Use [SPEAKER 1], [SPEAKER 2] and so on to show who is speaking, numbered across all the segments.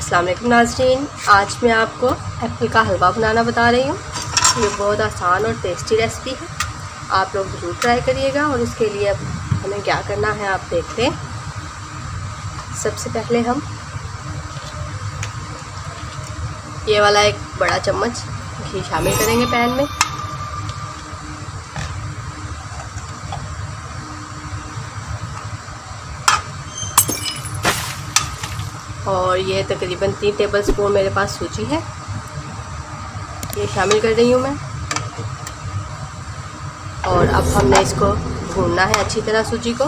[SPEAKER 1] अस्सलाम वालेकुम नाज़रीन, आज मैं आपको एप्पल का हलवा बनाना बता रही हूँ। ये बहुत आसान और टेस्टी रेसिपी है, आप लोग ज़रूर ट्राई करिएगा। और उसके लिए अब हमें क्या करना है आप देखते हैं। सबसे पहले हम ये वाला एक बड़ा चम्मच घी शामिल करेंगे पैन में। और ये तकरीबन 3 टेबलस्पून मेरे पास सूजी है, ये शामिल कर रही हूँ मैं। और अब हमने इसको भूनना है अच्छी तरह सूजी को।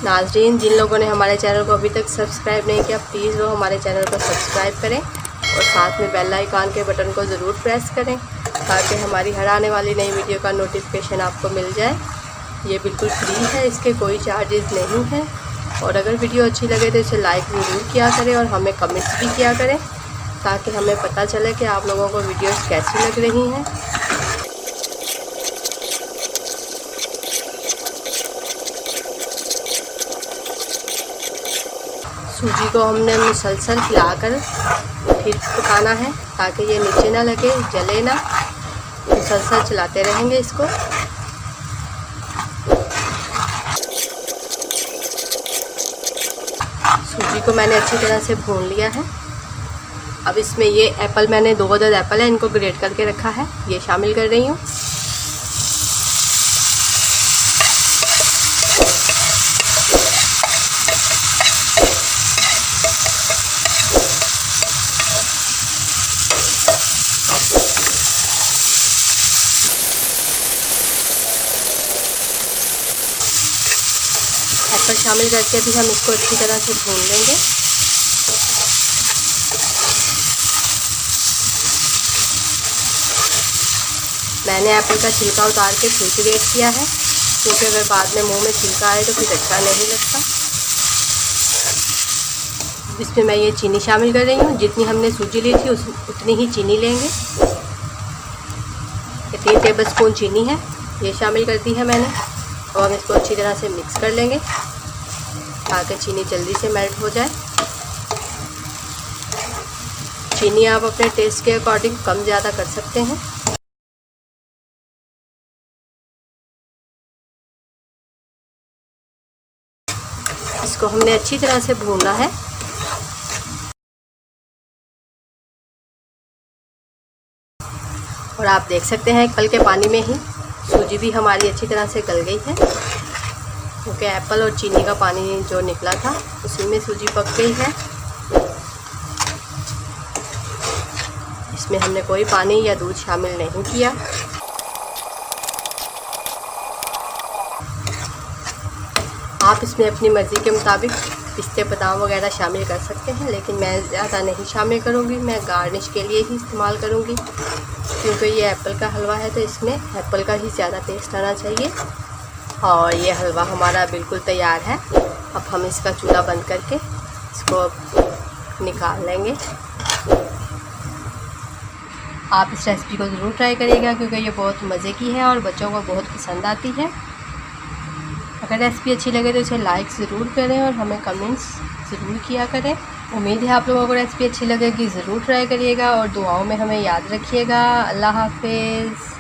[SPEAKER 1] नाज़रीन, जिन लोगों ने हमारे चैनल को अभी तक सब्सक्राइब नहीं किया, प्लीज़ वो हमारे चैनल को सब्सक्राइब करें और साथ में बेल आइकन के बटन को ज़रूर प्रेस करें ताकि हमारी हर आने वाली नई वीडियो का नोटिफिकेशन आपको मिल जाए। ये बिल्कुल फ्री है, इसके कोई चार्जेस नहीं है। और अगर वीडियो अच्छी लगे तो इसे लाइक ज़रूर किया करें और हमें कमेंट्स भी किया करें ताकि हमें पता चले कि आप लोगों को वीडियोस कैसी लग रही हैं। सूजी को हमने मुसलसल हिलाकर फिर पकाना है ताकि ये नीचे ना लगे, जले ना। मुसलसल चलाते रहेंगे इसको। सूजी को मैंने अच्छी तरह से भून लिया है। अब इसमें ये एप्पल, मैंने 2 अदद एप्पल है, इनको ग्रेट करके रखा है, ये शामिल कर रही हूँ। एप्पल शामिल करके भी हम इसको अच्छी तरह से भून लेंगे। मैंने एप्पल का छिलका उतार के फिर ग्रेट किया है क्योंकि अगर बाद में मुंह में छिलका आए तो फिर अच्छा नहीं लगता। इसमें मैं ये चीनी शामिल कर रही हूँ। जितनी हमने सूजी ली थी उतनी ही चीनी लेंगे। ये 3 टेबलस्पून चीनी है, ये शामिल कर दी है मैंने। और हम इसको अच्छी तरह से मिक्स कर लेंगे ताकि चीनी जल्दी से मेल्ट हो जाए। चीनी आप अपने टेस्ट के अकॉर्डिंग कम ज़्यादा कर सकते हैं। इसको हमने अच्छी तरह से भूनना है। और आप देख सकते हैं एप्पल के पानी में ही सूजी भी हमारी अच्छी तरह से गल गई है क्योंकि एप्पल और चीनी का पानी जो निकला था उसी में सूजी पक गई है। इसमें हमने कोई पानी या दूध शामिल नहीं किया। आप इसमें अपनी मर्ज़ी के मुताबिक पिस्ते, बादाम वगैरह शामिल कर सकते हैं, लेकिन मैं ज़्यादा नहीं शामिल करूँगी। मैं गार्निश के लिए ही इस्तेमाल करूँगी क्योंकि ये एप्पल का हलवा है तो इसमें एप्पल का ही ज़्यादा टेस्ट आना चाहिए। और ये हलवा हमारा बिल्कुल तैयार है। अब हम इसका चूल्हा बंद करके इसको निकाल लेंगे। आप इस रेसिपी को ज़रूर ट्राई करिएगा क्योंकि ये बहुत मज़े की है और बच्चों को बहुत पसंद आती है। अगर रेसिपी अच्छी लगे तो इसे लाइक ज़रूर करें और हमें कमेंट्स ज़रूर किया करें। उम्मीद है आप लोगों को रेसिपी अच्छी लगेगी, ज़रूर ट्राई करिएगा और दुआओं में हमें याद रखिएगा। अल्लाह हाफ़िज़।